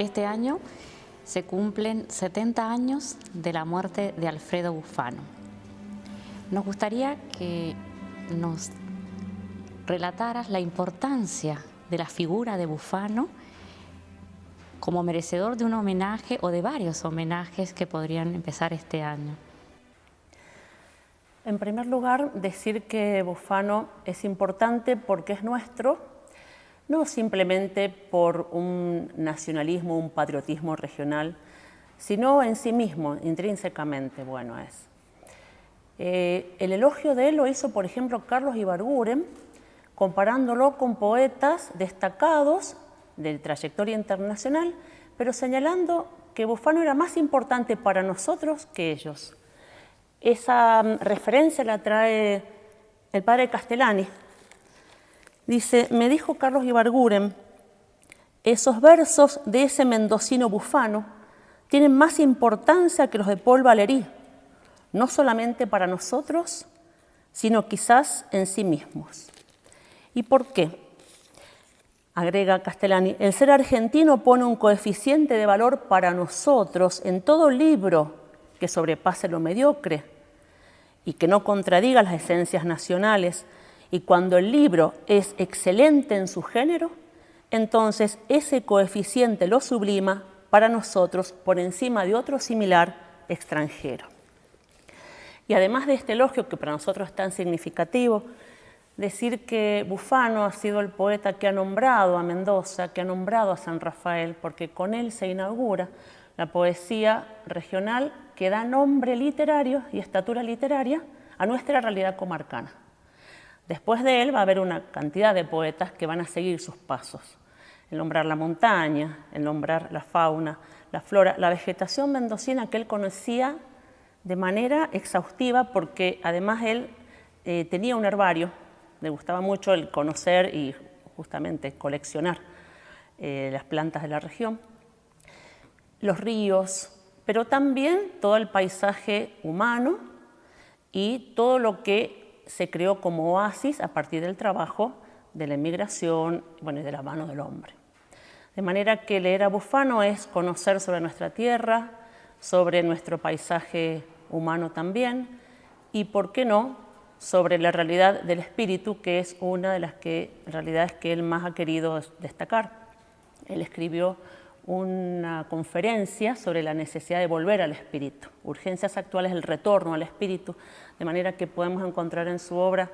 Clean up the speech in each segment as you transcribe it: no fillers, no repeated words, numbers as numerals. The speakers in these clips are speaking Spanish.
Este año se cumplen 70 años de la muerte de Alfredo Bufano. Nos gustaría que nos relataras la importancia de la figura de Bufano como merecedor de un homenaje o de varios homenajes que podrían empezar este año. En primer lugar, decir que Bufano es importante porque es nuestro, no simplemente por un nacionalismo, un patriotismo regional, sino en sí mismo, intrínsecamente bueno es. El elogio de él lo hizo, por ejemplo, Carlos Ibarguren, comparándolo con poetas destacados de trayectoria internacional, pero señalando que Bufano era más importante para nosotros que ellos. Esa referencia la trae el padre Castellani. Dice, me dijo Carlos Ibarguren, esos versos de ese mendocino Bufano tienen más importancia que los de Paul Valéry, no solamente para nosotros, sino quizás en sí mismos. ¿Y por qué? Agrega Castellani, el ser argentino pone un coeficiente de valor para nosotros en todo libro que sobrepase lo mediocre y que no contradiga las esencias nacionales, y cuando el libro es excelente en su género, entonces ese coeficiente lo sublima para nosotros por encima de otro similar extranjero. Y además de este elogio, que para nosotros es tan significativo, decir que Bufano ha sido el poeta que ha nombrado a Mendoza, que ha nombrado a San Rafael, porque con él se inaugura la poesía regional que da nombre literario y estatura literaria a nuestra realidad comarcana. Después de él va a haber una cantidad de poetas que van a seguir sus pasos. El nombrar la montaña, el nombrar la fauna, la flora, la vegetación mendocina que él conocía de manera exhaustiva, porque además él tenía un herbario. Le gustaba mucho el conocer y justamente coleccionar las plantas de la región, los ríos, pero también todo el paisaje humano y todo lo que se creó como oasis a partir del trabajo de la inmigración, bueno, y de la mano del hombre. De manera que leer a Bufano es conocer sobre nuestra tierra, sobre nuestro paisaje humano también, y por qué no, sobre la realidad del espíritu, que es una de las realidades que él más ha querido destacar. Él escribió una conferencia sobre la necesidad de volver al espíritu, urgencias actuales del retorno al espíritu, de manera que podemos encontrar en su obra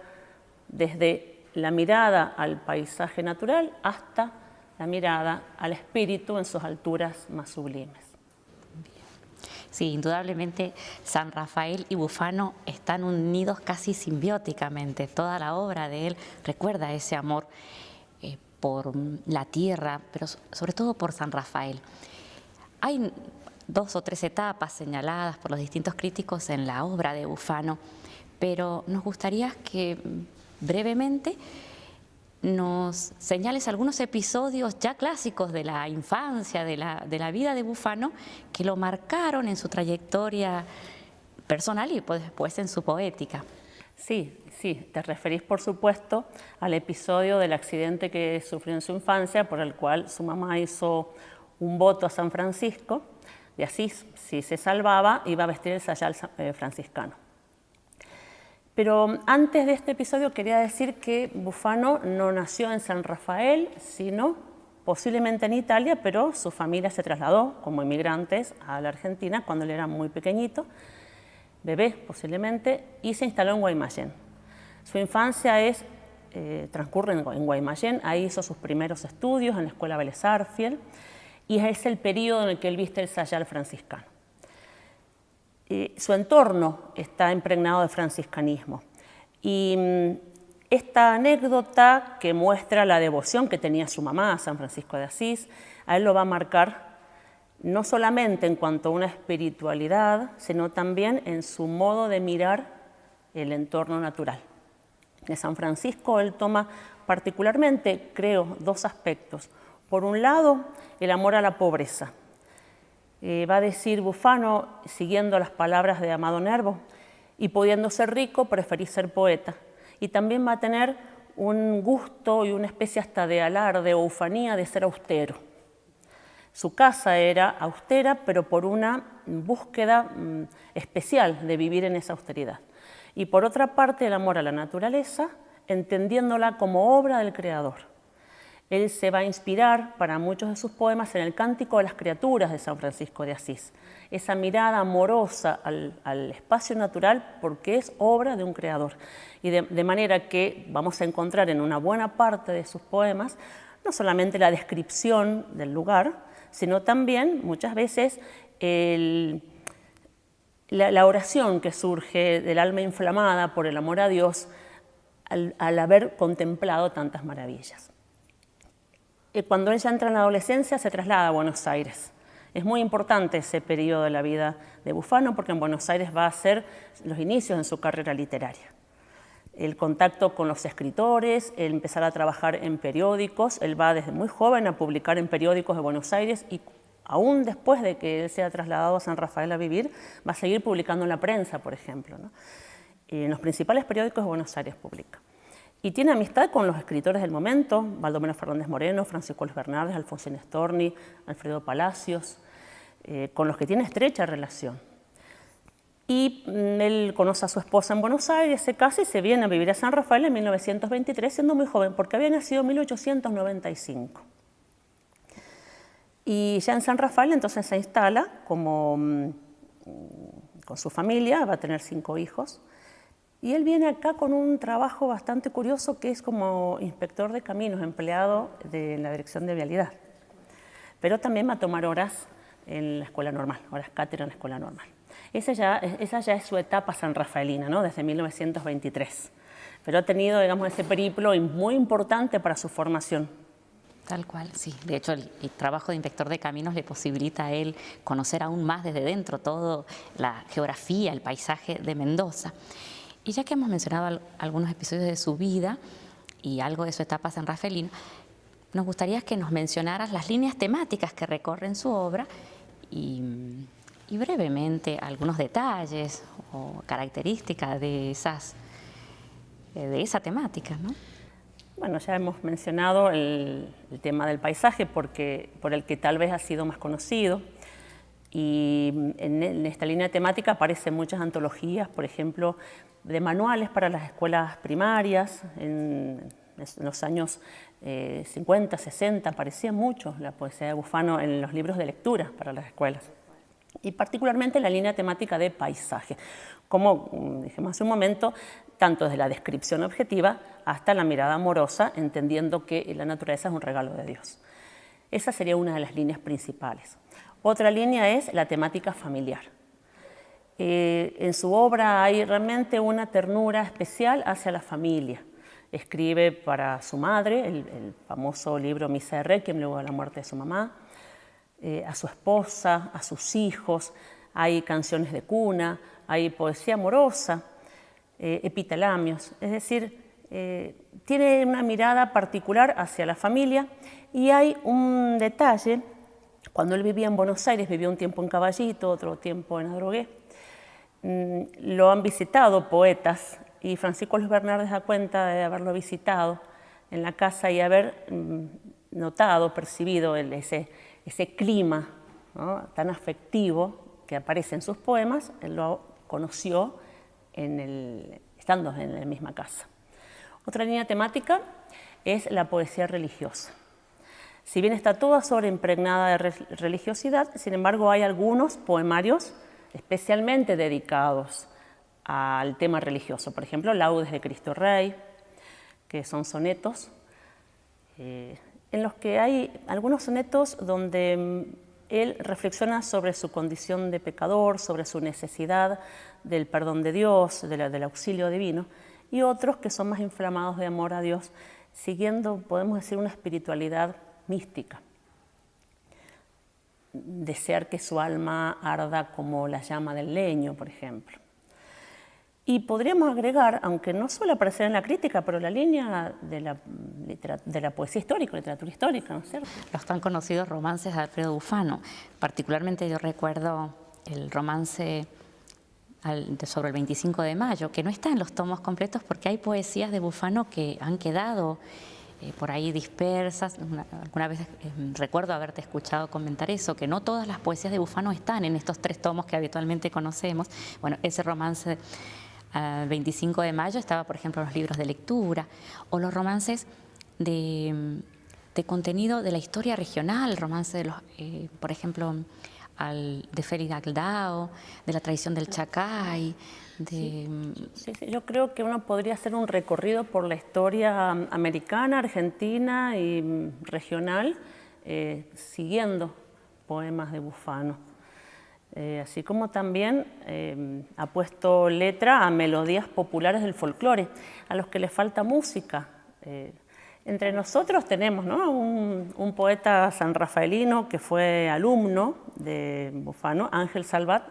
desde la mirada al paisaje natural hasta la mirada al espíritu en sus alturas más sublimes. Sí, indudablemente San Rafael y Bufano están unidos casi simbióticamente. Toda la obra de él recuerda ese amor por la tierra, pero sobre todo por San Rafael. Hay 2 o 3 etapas señaladas por los distintos críticos en la obra de Bufano, pero nos gustaría que brevemente nos señales algunos episodios ya clásicos de la infancia, de la vida de Bufano, que lo marcaron en su trayectoria personal y después en su poética. Sí, te referís por supuesto al episodio del accidente que sufrió en su infancia, por el cual su mamá hizo un voto a San Francisco de Asís, si se salvaba iba a vestir el sayal franciscano. Pero antes de este episodio quería decir que Bufano no nació en San Rafael, sino posiblemente en Italia, pero su familia se trasladó como inmigrantes a la Argentina cuando él era muy pequeñito, bebé posiblemente, y se instaló en Guaymallén. Su infancia transcurre en Guaymallén, ahí hizo sus primeros estudios en la Escuela Vélez Arfiel, y es el periodo en el que él viste el sayal franciscano. Su entorno está impregnado de franciscanismo. Y esta anécdota que muestra la devoción que tenía su mamá a San Francisco de Asís, a él lo va a marcar no solamente en cuanto a una espiritualidad, sino también en su modo de mirar el entorno natural. De San Francisco él toma particularmente, creo, 2 aspectos. Por un lado, el amor a la pobreza. Va a decir Bufano, siguiendo las palabras de Amado Nervo, y pudiendo ser rico, preferí ser poeta. Y también va a tener un gusto y una especie hasta de alarde o ufanía de ser austero. Su casa era austera, pero por una búsqueda especial de vivir en esa austeridad. Y por otra parte, el amor a la naturaleza, entendiéndola como obra del Creador. Él se va a inspirar para muchos de sus poemas en el Cántico de las Criaturas de San Francisco de Asís. Esa mirada amorosa al espacio natural porque es obra de un creador. Y de manera que vamos a encontrar en una buena parte de sus poemas no solamente la descripción del lugar, sino también muchas veces la oración que surge del alma inflamada por el amor a Dios al haber contemplado tantas maravillas. Cuando ella entra en la adolescencia se traslada a Buenos Aires. Es muy importante ese periodo de la vida de Bufano porque en Buenos Aires va a ser los inicios en su carrera literaria. El contacto con los escritores, el empezar a trabajar en periódicos, él va desde muy joven a publicar en periódicos de Buenos Aires y aún después de que él sea trasladado a San Rafael a vivir, va a seguir publicando en la prensa, por ejemplo, ¿no? En los principales periódicos de Buenos Aires publica. Y tiene amistad con los escritores del momento, Baldomero Fernández Moreno, Francisco Luis Bernardes, Alfonsín Storni, Alfredo Palacios, con los que tiene estrecha relación. Y él conoce a su esposa en Buenos Aires, se casa y se viene a vivir a San Rafael en 1923, siendo muy joven, porque había nacido en 1895. Y ya en San Rafael entonces se instala con su familia, va a tener 5 hijos, y él viene acá con un trabajo bastante curioso que es como inspector de caminos, empleado de la Dirección de Vialidad. Pero también va a tomar horas en la escuela normal, horas cátedra en la escuela normal. Esa ya es su etapa sanrafaelina, ¿no? Desde 1923. Pero ha tenido, digamos, ese periplo muy importante para su formación. Tal cual, sí. De hecho, el trabajo de inspector de caminos le posibilita a él conocer aún más desde dentro toda la geografía, el paisaje de Mendoza. Y ya que hemos mencionado algunos episodios de su vida y algo de su etapa sanrafaelina, nos gustaría que nos mencionaras las líneas temáticas que recorren su obra y brevemente algunos detalles o características de esa temática, ¿no? Bueno, ya hemos mencionado el tema del paisaje por el que tal vez ha sido más conocido. Y en esta línea temática aparecen muchas antologías, por ejemplo, de manuales para las escuelas primarias. En los años 50, 60 aparecía mucho la poesía de Bufano en los libros de lectura para las escuelas. Y particularmente la línea temática de paisaje, como dijimos hace un momento, tanto desde la descripción objetiva hasta la mirada amorosa, entendiendo que la naturaleza es un regalo de Dios. Esa sería una de las líneas principales. Otra línea es la temática familiar. En su obra hay realmente una ternura especial hacia la familia. Escribe para su madre, el famoso libro Misa de Requiem, luego de la muerte de su mamá, a su esposa, a sus hijos, hay canciones de cuna, hay poesía amorosa, epitalamios, es decir, tiene una mirada particular hacia la familia y hay un detalle, cuando él vivía en Buenos Aires, vivió un tiempo en Caballito, otro tiempo en Adrogué, lo han visitado poetas y Francisco Luis Bernardes da cuenta de haberlo visitado en la casa y haber notado, percibido ese clima, ¿no?, tan afectivo que aparece en sus poemas. Él lo conoció estando en la misma casa. Otra línea temática es la poesía religiosa. Si bien está toda sobreimpregnada de religiosidad, sin embargo hay algunos poemarios especialmente dedicados al tema religioso. Por ejemplo, Laudes de Cristo Rey, que son sonetos, en los que hay algunos sonetos donde él reflexiona sobre su condición de pecador, sobre su necesidad del perdón de Dios, del auxilio divino, y otros que son más inflamados de amor a Dios, siguiendo, podemos decir, una espiritualidad mística. Desear que su alma arda como la llama del leño, por ejemplo. Y podríamos agregar, aunque no suele aparecer en la crítica, pero la línea de la poesía histórica, literatura histórica, ¿no es cierto? Los tan conocidos romances de Alfredo Bufano. Particularmente yo recuerdo el romance sobre el 25 de mayo, que no está en los tomos completos porque hay poesías de Bufano que han quedado por ahí dispersas. Alguna vez recuerdo haberte escuchado comentar eso, que no todas las poesías de Bufano están en estos 3 tomos que habitualmente conocemos. Bueno, ese romance 25 de mayo estaba, por ejemplo, en los libros de lectura, o los romances de contenido de la historia regional, romance de los, por ejemplo, de Félix Aldao, de la tradición del Chacay. Sí, yo creo que uno podría hacer un recorrido por la historia americana, argentina y regional, siguiendo poemas de Bufano. Así como también ha puesto letra a melodías populares del folclore, a los que les falta música. Entre nosotros tenemos, ¿no?, un poeta sanrafaelino que fue alumno de Bufano, Ángel Salvat,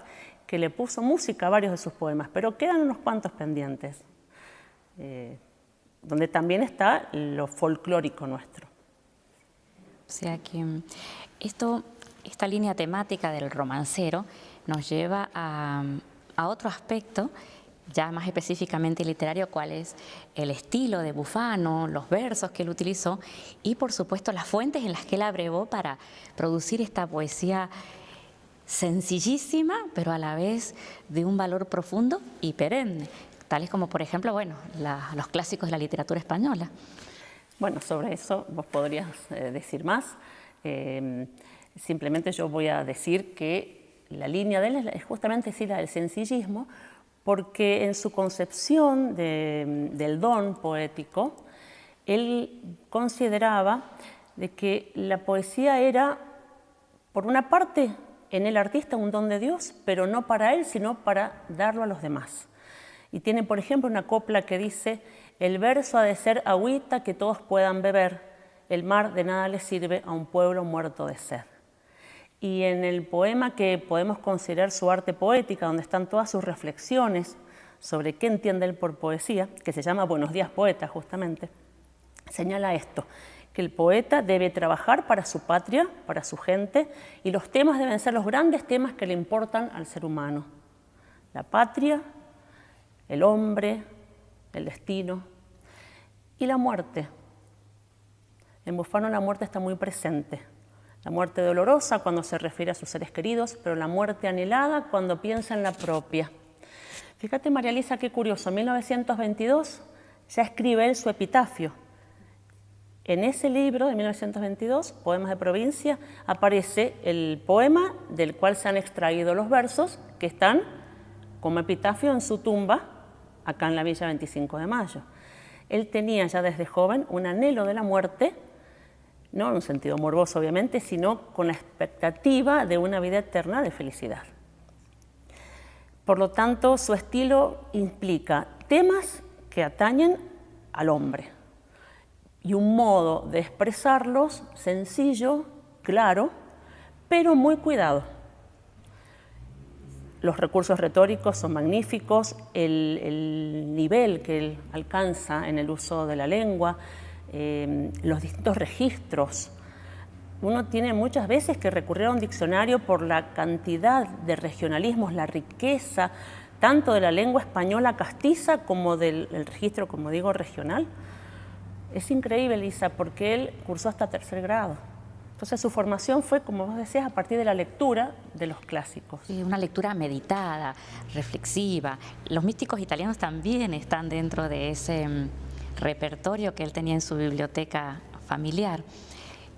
que le puso música a varios de sus poemas, pero quedan unos cuantos pendientes, donde también está lo folclórico nuestro. O sea que esta línea temática del romancero nos lleva a otro aspecto, ya más específicamente literario, cuál es el estilo de Bufano, los versos que él utilizó y, por supuesto, las fuentes en las que él abrevó para producir esta poesía sencillísima, pero a la vez de un valor profundo y perenne, tales como, por ejemplo, bueno, los clásicos de la literatura española. Bueno, sobre eso vos podrías decir más. Simplemente yo voy a decir que la línea de él es justamente la del sencillismo, porque en su concepción del don poético, él consideraba de que la poesía era, por una parte, en el artista un don de Dios, pero no para él, sino para darlo a los demás. Y tiene, por ejemplo, una copla que dice: el verso ha de ser agüita que todos puedan beber, el mar de nada le sirve a un pueblo muerto de sed. Y en el poema que podemos considerar su arte poética, donde están todas sus reflexiones sobre qué entiende él por poesía, que se llama Buenos días, poeta, justamente, señala esto: que el poeta debe trabajar para su patria, para su gente, y los temas deben ser los grandes temas que le importan al ser humano. La patria, el hombre, el destino y la muerte. En Bufano la muerte está muy presente. La muerte dolorosa cuando se refiere a sus seres queridos, pero la muerte anhelada cuando piensa en la propia. Fíjate, María Elisa, qué curioso, en 1922 ya escribe él su epitafio. En ese libro de 1922, Poemas de Provincia, aparece el poema del cual se han extraído los versos que están como epitafio en su tumba, acá en la Villa 25 de Mayo. Él tenía ya desde joven un anhelo de la muerte, no en un sentido morboso obviamente, sino con la expectativa de una vida eterna de felicidad. Por lo tanto, su estilo implica temas que atañen al hombre y un modo de expresarlos sencillo, claro, pero muy cuidado. Los recursos retóricos son magníficos, el nivel que él alcanza en el uso de la lengua, los distintos registros. Uno tiene muchas veces que recurrir a un diccionario por la cantidad de regionalismos, la riqueza tanto de la lengua española castiza como del registro, como digo, regional. Es increíble, Elisa, porque él cursó hasta 3er grado. Entonces su formación fue, como vos decías, a partir de la lectura de los clásicos. Sí, una lectura meditada, reflexiva. Los místicos italianos también están dentro de ese repertorio que él tenía en su biblioteca familiar.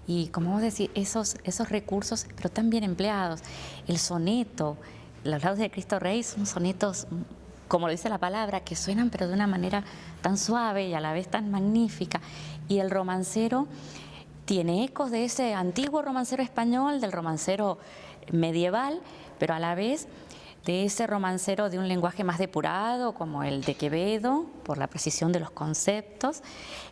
Y como vos decís, esos recursos, pero tan bien empleados. El soneto, los laudes de Cristo Rey son sonetos, como lo dice la palabra, que suenan pero de una manera tan suave y a la vez tan magnífica. Y el romancero tiene ecos de ese antiguo romancero español, del romancero medieval, pero a la vez de ese romancero de un lenguaje más depurado, como el de Quevedo, por la precisión de los conceptos,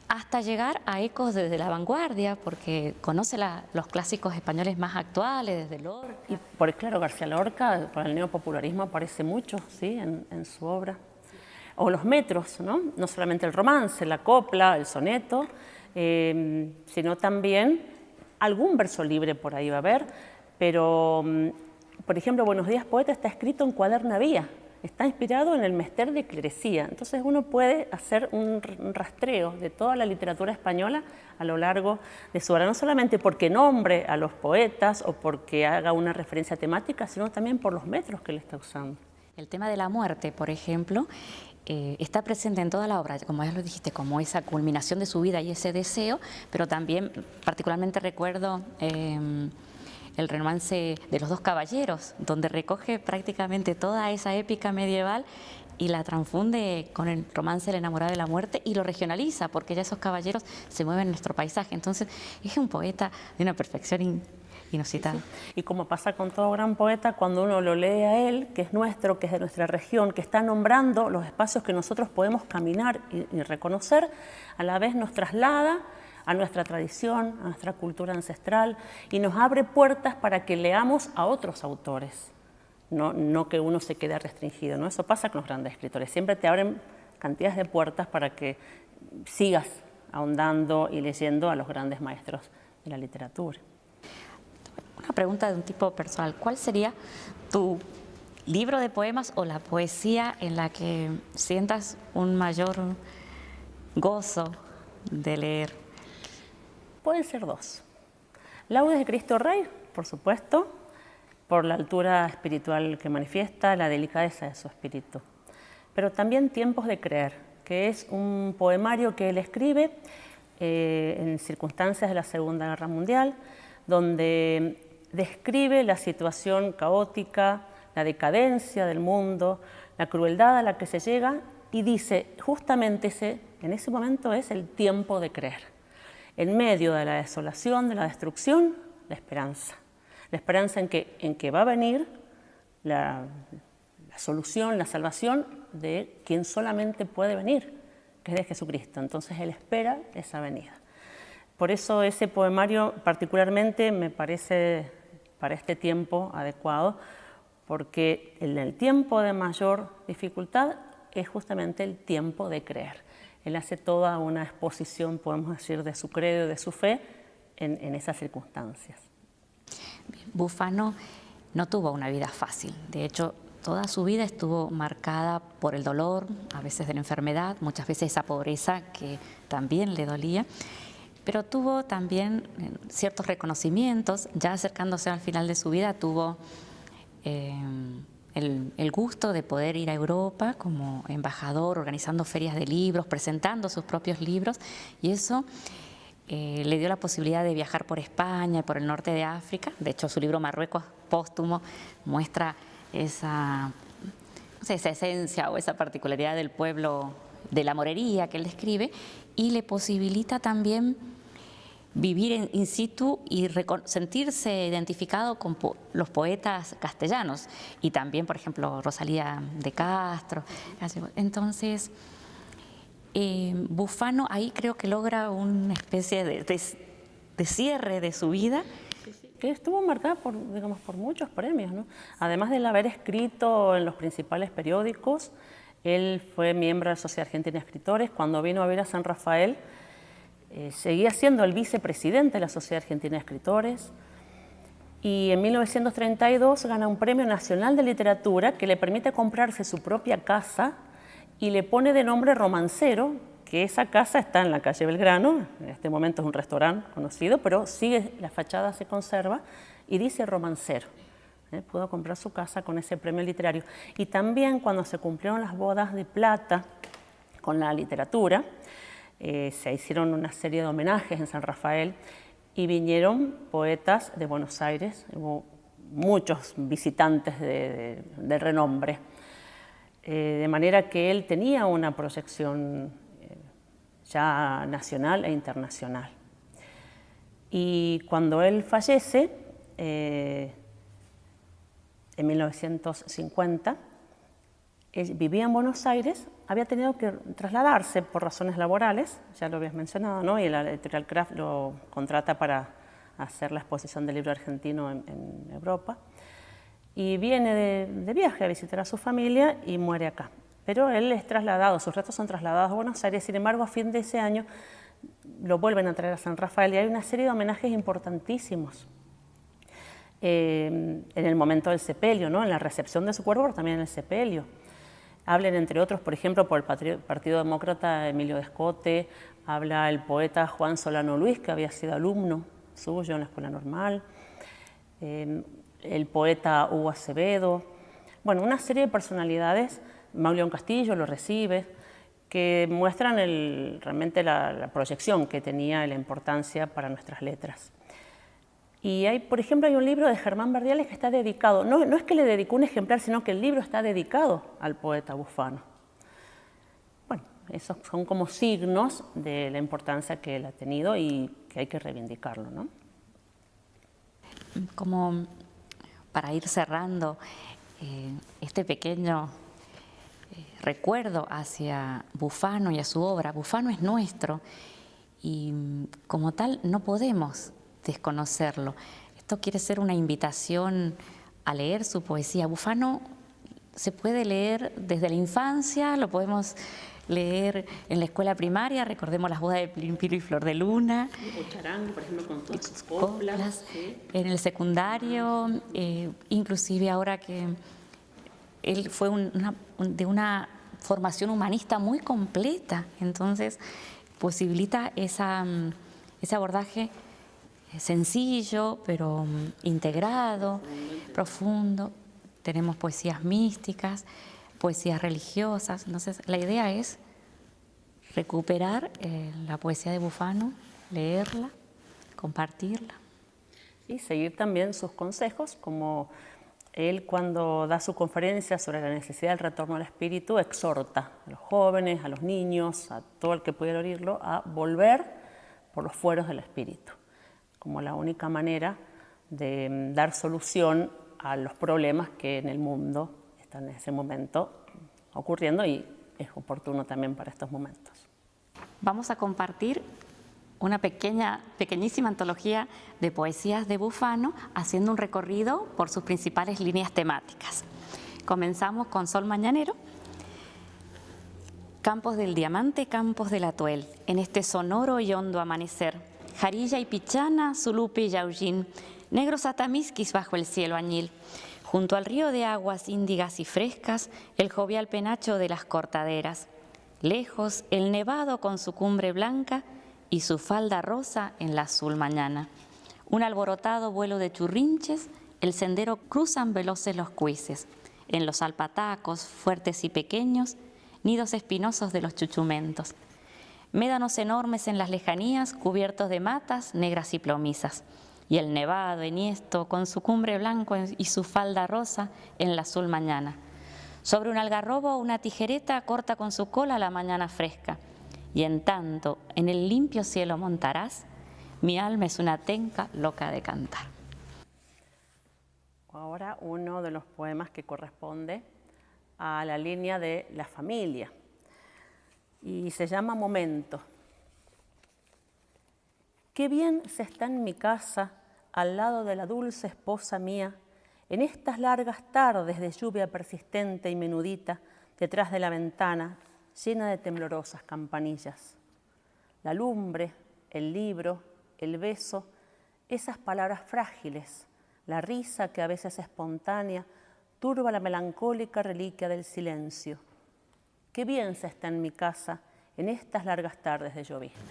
hasta llegar a ecos desde la vanguardia, porque conoce los clásicos españoles más actuales, desde Lorca. Y claro, García Lorca, por el neopopularismo, aparece mucho, ¿sí?, en su obra. O los metros, ¿no? No solamente el romance, la copla, el soneto, sino también algún verso libre por ahí va a haber, pero, por ejemplo, Buenos días, poeta está escrito en cuaderna vía, está inspirado en el Mester de Clerecía. Entonces uno puede hacer un rastreo de toda la literatura española a lo largo de su obra, no solamente porque nombre a los poetas o porque haga una referencia temática, sino también por los metros que él está usando. El tema de la muerte, por ejemplo, está presente en toda la obra, como ya lo dijiste, como esa culminación de su vida y ese deseo, pero también particularmente recuerdo el romance de los dos caballeros, donde recoge prácticamente toda esa épica medieval y la transfunde con el romance del enamorado de la muerte y lo regionaliza, porque ya esos caballeros se mueven en nuestro paisaje. Entonces es un poeta de una perfección inusitada. Sí. Y como pasa con todo gran poeta, cuando uno lo lee a él, que es nuestro, que es de nuestra región, que está nombrando los espacios que nosotros podemos caminar y reconocer, a la vez nos traslada a nuestra tradición, a nuestra cultura ancestral y nos abre puertas para que leamos a otros autores, no que uno se quede restringido, ¿no? Eso pasa con los grandes escritores, siempre te abren cantidades de puertas para que sigas ahondando y leyendo a los grandes maestros de la literatura. Una pregunta de un tipo personal, ¿cuál sería tu libro de poemas o la poesía en la que sientas un mayor gozo de leer? Pueden ser dos. Laudes de Cristo Rey, por supuesto, por la altura espiritual que manifiesta, la delicadeza de su espíritu. Pero también Tiempos de Creer, que es un poemario que él escribe en circunstancias de la Segunda Guerra Mundial, donde describe la situación caótica, la decadencia del mundo, la crueldad a la que se llega y dice, justamente en ese momento es el tiempo de creer. En medio de la desolación, de la destrucción, la esperanza. La esperanza en que va a venir la solución, la salvación de quien solamente puede venir, que es de Jesucristo. Entonces él espera esa venida. Por eso ese poemario particularmente me parece para este tiempo adecuado, porque en el tiempo de mayor dificultad es justamente el tiempo de creer. Él hace toda una exposición, podemos decir, de su credo y de su fe en esas circunstancias. Bufano no tuvo una vida fácil. De hecho, toda su vida estuvo marcada por el dolor, a veces de la enfermedad, muchas veces esa pobreza que también le dolía. Pero tuvo también ciertos reconocimientos. Ya acercándose al final de su vida, tuvo el gusto de poder ir a Europa como embajador, organizando ferias de libros, presentando sus propios libros, y eso le dio la posibilidad de viajar por España y por el norte de África. De hecho, su libro Marruecos póstumo muestra esa esencia o esa particularidad del pueblo, de la morería que él describe, y le posibilita también vivir in situ y sentirse identificado con los poetas castellanos y también, por ejemplo, Rosalía de Castro. Entonces, Bufano ahí creo que logra una especie de cierre de su vida. Que estuvo marcada por muchos premios, ¿no? Además de haber escrito en los principales periódicos, él fue miembro de la Sociedad Argentina de Escritores. Cuando vino a ver a San Rafael, seguía siendo el vicepresidente de la Sociedad Argentina de Escritores y en 1932 gana un premio nacional de literatura que le permite comprarse su propia casa y le pone de nombre Romancero, que esa casa está en la calle Belgrano, en este momento es un restaurante conocido, pero sigue, la fachada se conserva y dice Romancero. Pudo comprar su casa con ese premio literario. Y también cuando se cumplieron las bodas de plata con la literatura, se hicieron una serie de homenajes en San Rafael y vinieron poetas de Buenos Aires, hubo muchos visitantes de renombre, de manera que él tenía una proyección ya nacional e internacional. Y cuando él fallece, en 1950, él vivía en Buenos Aires, había tenido que trasladarse por razones laborales, ya lo habías mencionado, ¿no? Y la editorial Kraft lo contrata para hacer la exposición del libro argentino en Europa. Y viene de viaje a visitar a su familia y muere acá. Pero él es trasladado, sus restos son trasladados a Buenos Aires, sin embargo, a fin de ese año lo vuelven a traer a San Rafael y hay una serie de homenajes importantísimos. En el momento del sepelio, ¿no? En la recepción de su cuerpo, pero también en el sepelio. Hablen, entre otros, por ejemplo, por el Partido Demócrata, Emilio Descote, habla el poeta Juan Solano Luis, que había sido alumno suyo en la Escuela Normal, el poeta Hugo Acevedo, bueno, una serie de personalidades, Mauleón Castillo lo recibe, que muestran realmente la proyección que tenía y la importancia para nuestras letras. Y hay, por ejemplo, hay un libro de Germán Verdiales que está dedicado, no es que le dedicó un ejemplar, sino que el libro está dedicado al poeta Bufano. Bueno, esos son como signos de la importancia que él ha tenido y que hay que reivindicarlo, ¿no? Como para ir cerrando este pequeño recuerdo hacia Bufano y a su obra. Bufano es nuestro y como tal no podemos desconocerlo. Esto quiere ser una invitación a leer su poesía. Bufano se puede leer desde la infancia, lo podemos leer en la escuela primaria, recordemos las bodas de Pilo y Flor de Luna. O Charango, por ejemplo, con todas sus coplas. Sí. En el secundario, inclusive ahora que él fue de una formación humanista muy completa, entonces posibilita ese abordaje sencillo, pero integrado, profundo. Tenemos poesías místicas, poesías religiosas. Entonces, la idea es recuperar la poesía de Bufano, leerla, compartirla. Y seguir también sus consejos, como él cuando da su conferencia sobre la necesidad del retorno al espíritu, exhorta a los jóvenes, a los niños, a todo el que pudiera oírlo, a volver por los fueros del espíritu, como la única manera de dar solución a los problemas que en el mundo están en ese momento ocurriendo y es oportuno también para estos momentos. Vamos a compartir una pequeñísima antología de poesías de Bufano, haciendo un recorrido por sus principales líneas temáticas. Comenzamos con Sol Mañanero. Campos del diamante, campos del atuel, en este sonoro y hondo amanecer. Jarilla y pichana, zulupe y yaullín, negros atamisquis bajo el cielo añil. Junto al río de aguas índigas y frescas, el jovial penacho de las cortaderas. Lejos, el nevado con su cumbre blanca y su falda rosa en la azul mañana. Un alborotado vuelo de churrinches, el sendero cruzan veloces los cuises. En los alpatacos, fuertes y pequeños, nidos espinosos de los chuchumentos. Médanos enormes en las lejanías, cubiertos de matas negras y plomizas. Y el nevado enhiesto con su cumbre blanco y su falda rosa en la azul mañana. Sobre un algarrobo una tijereta corta con su cola la mañana fresca. Y en tanto, en el limpio cielo montarás, mi alma es una tenca loca de cantar. Ahora uno de los poemas que corresponde a la línea de la familia y se llama Momento. Qué bien se está en mi casa, al lado de la dulce esposa mía, en estas largas tardes de lluvia persistente y menudita, detrás de la ventana, llena de temblorosas campanillas. La lumbre, el libro, el beso, esas palabras frágiles, la risa que a veces espontánea, turba la melancólica reliquia del silencio. Qué bien se está en mi casa en estas largas tardes de llovizna.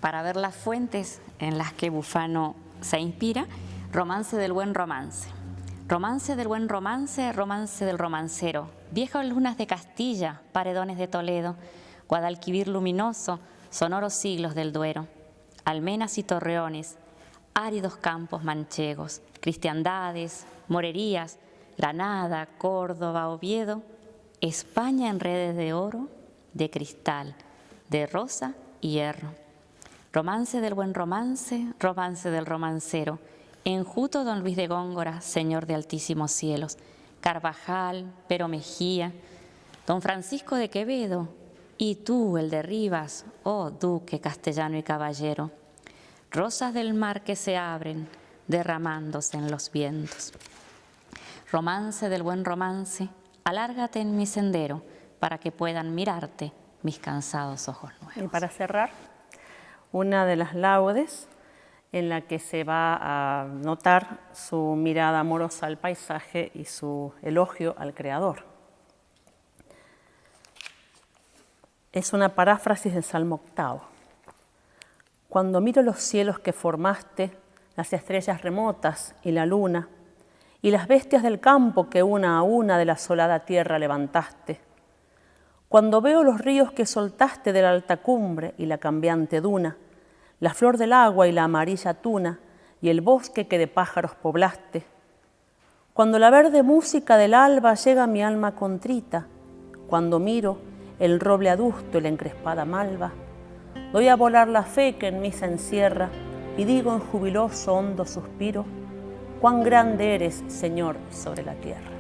Para ver las fuentes en las que Bufano se inspira, Romance del buen romance. Romance del buen romance, romance del romancero. Viejas lunas de Castilla, paredones de Toledo, Guadalquivir luminoso, sonoros siglos del Duero. Almenas y torreones, áridos campos manchegos, cristiandades, morerías, Granada, Córdoba, Oviedo, España en redes de oro, de cristal, de rosa y hierro. Romance del buen romance, romance del romancero. Enjuto don Luis de Góngora, señor de altísimos cielos. Carvajal, Pero Mejía, don Francisco de Quevedo, y tú, el de Rivas, oh duque castellano y caballero. Rosas del mar que se abren, derramándose en los vientos. Romance del buen romance, alárgate en mi sendero, para que puedan mirarte mis cansados ojos nuevos. Y para cerrar, una de las laudes en la que se va a notar su mirada amorosa al paisaje y su elogio al Creador. Es una paráfrasis del Salmo octavo. Cuando miro los cielos que formaste, las estrellas remotas y la luna, y las bestias del campo que una a una de la asolada tierra levantaste, cuando veo los ríos que soltaste de la alta cumbre y la cambiante duna, la flor del agua y la amarilla tuna, y el bosque que de pájaros poblaste, cuando la verde música del alba llega a mi alma contrita, cuando miro el roble adusto y la encrespada malva, doy a volar la fe que en mí se encierra y digo en jubiloso hondo suspiro, cuán grande eres, Señor, sobre la tierra.